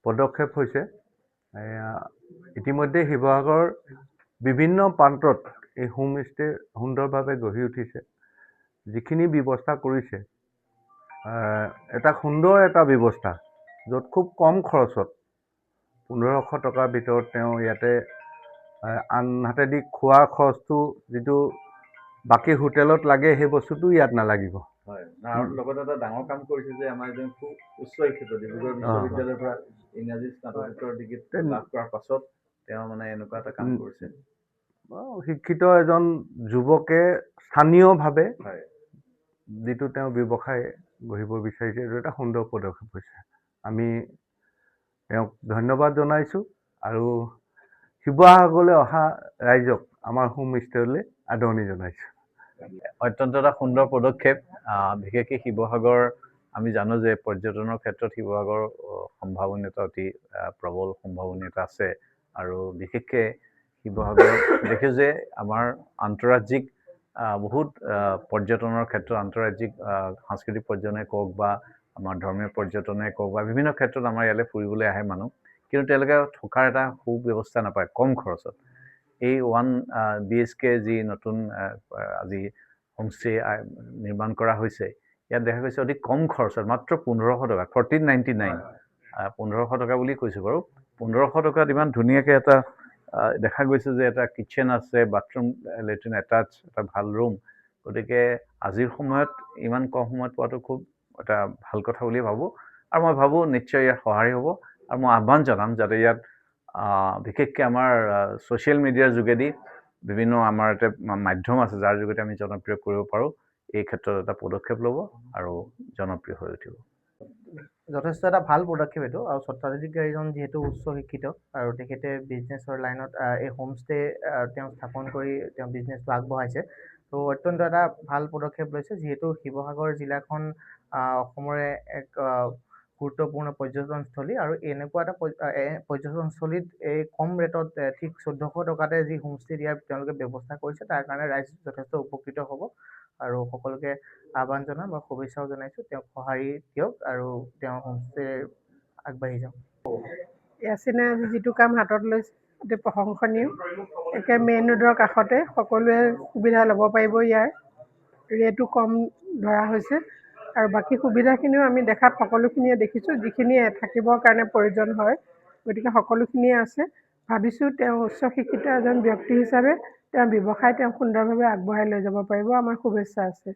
পদক্ষেপ হৈছে। ইতিমধ্যে শিৱসাগৰ বিভিন্ন প্ৰান্তত এই হোমষ্টে সুন্দৰভাৱে গঢ়ি উঠিছে। যিখিনি ব্যৱস্থা কৰিছে এটা সুন্দৰ এটা ব্যৱস্থা, য'ত খুব কম খৰচত 1500 টকাৰ ভিতৰত তেওঁ ইয়াতে আনহাতেদি খোৱাৰ খৰচটো যিটো বাকী হোটেলত লাগে সেই বস্তুটো ইয়াত নালাগিব। হয়, আৰু লগতে এটা ডাঙৰ কাম কৰিছে যে আমাৰ এজন খুব উচ্চ শিক্ষিত ডিব্ৰুগড় বিশ্ববিদ্যালয়ৰ পৰা ইংৰাজী স্নাতকোত্তৰ ডিগ্ৰী লাভ কৰাৰ পাছত তেওঁ মানে এনেকুৱা এটা কাম কৰিছে। শিক্ষিত এজন যুৱকে স্থানীয়ভাৱে যিটো তেওঁ ব্যৱসায় গঢ়িব বিচাৰিছে, এইটো এটা সুন্দৰ পদক্ষেপ হৈছে। আমি তেওঁক ধন্যবাদ জনাইছোঁ আৰু শিৱসাগৰলৈ অহা ৰাইজক আমাৰ হোমষ্টেলৈ আদৰণি জনাইছোঁ। অত্যন্ত এটা সুন্দৰ পদক্ষেপ। বিশেষকৈ শিৱসাগৰ আমি জানো যে পৰ্যটনৰ ক্ষেত্ৰত শিৱসাগৰ সম্ভাৱনীয়তা অতি প্ৰবল সম্ভাৱনীয়তা আছে। আৰু বিশেষকৈ শিৱসাগৰ দেখিছোঁ যে আমাৰ আন্তঃৰাজ্যিক বহুত পৰ্যটনৰ ক্ষেত্ৰত আন্তঃৰাজ্যিক সাংস্কৃতিক পৰ্যটনে কওক বা আমাৰ ধৰ্মীয় পৰ্যটনে কওক বা বিভিন্ন ক্ষেত্ৰত আমাৰ ইয়ালৈ ফুৰিবলৈ আহে মানুহ, কিন্তু তেওঁলোকে থকাৰ এটা সুব্যৱস্থা নাপায় কম খৰচত। এই 1 BHK যি নতুন আজি হোমষ্টে নিৰ্মাণ কৰা হৈছে, ইয়াত দেখা গৈছে অতি কম খৰচত মাত্ৰ 1500 টকা, 1499, 1500 টকা বুলি কৈছোঁ বাৰু। 1500 টকাত ইমান ধুনীয়াকৈ এটা দেখা গৈছে যে এটা কিটচেন আছে, বাথৰুম লেট্ৰিন এটাচ, এটা ভাল ৰুম। গতিকে আজিৰ সময়ত ইমান কম সময়ত পোৱাটো খুব এটা ভাল কথা বুলিয়ে ভাবোঁ। আৰু মই ভাবোঁ নিশ্চয় ইয়াত সঁহাৰি হ'ব। আৰু মই আহ্বান জনাম যাতে ইয়াত বিশেষকৈ আমাৰ ছ'চিয়েল মিডিয়াৰ যোগেদি বিভিন্ন আমাৰ এটা মাধ্যম আছে যাৰ যোগেদি আমি জনপ্ৰিয় কৰিব পাৰোঁ। এই ক্ষেত্ৰত এটা পদক্ষেপ ল'ব আৰু জনপ্ৰিয় হৈ উঠিব। যথেষ্ট এটা ভাল পদক্ষেপ এইটো। আৰু সত্ৰাজিৎ গাৰ্গীজন যিহেতু উচ্চ শিক্ষিত আৰু তেখেতে বিজনেছৰ লাইনত এই হোমষ্টে তেওঁ স্থাপন কৰি তেওঁ বিজনেছটো আগবঢ়াইছে। তো অত্যন্ত এটা ভাল পদক্ষেপ লৈছে, যিহেতু শিৱসাগৰ জিলাখন অসমৰে এক গুৰুত্বপূৰ্ণ পৰ্যটনস্থলী। আৰু এনেকুৱা এটা পৰ্যটনস্থলীত এই কম ৰেটত ঠিক 1400 টকাতে যি হোমষ্টে দিয়াৰ তেওঁলোকে ব্যৱস্থা কৰিছে, তাৰ কাৰণে ৰাইজ যথেষ্ট উপকৃত হ'ব। আৰু সকলোকে আহ্বান জনাম বা শুভেচ্ছাও জনাইছোঁ, তেওঁক সঁহাৰি দিয়ক আৰু তেওঁ হোমষ্টে আগবাঢ়ি যাওক। ইয়াচিনে আজি যিটো কাম হাতত লৈছে অতি প্ৰশংসনীয়। একে মেইন ৰোডৰ কাষতে সকলোৱে সুবিধা ল'ব পাৰিব। ইয়াৰ ৰেটো কম ধৰা হৈছে আৰু বাকী সুবিধাখিনিও আমি দেখাত সকলোখিনিয়ে দেখিছোঁ, যিখিনিয়ে থাকিবৰ কাৰণে প্ৰয়োজন হয়। গতিকে সকলোখিনিয়ে আছে। ভাবিছোঁ তেওঁ উচ্চ শিক্ষিত এজন ব্যক্তি হিচাপে তেওঁ ব্যৱসায় তেওঁ সুন্দৰভাৱে আগবঢ়াই লৈ যাব পাৰিব। আমাৰ শুভেচ্ছা আছে।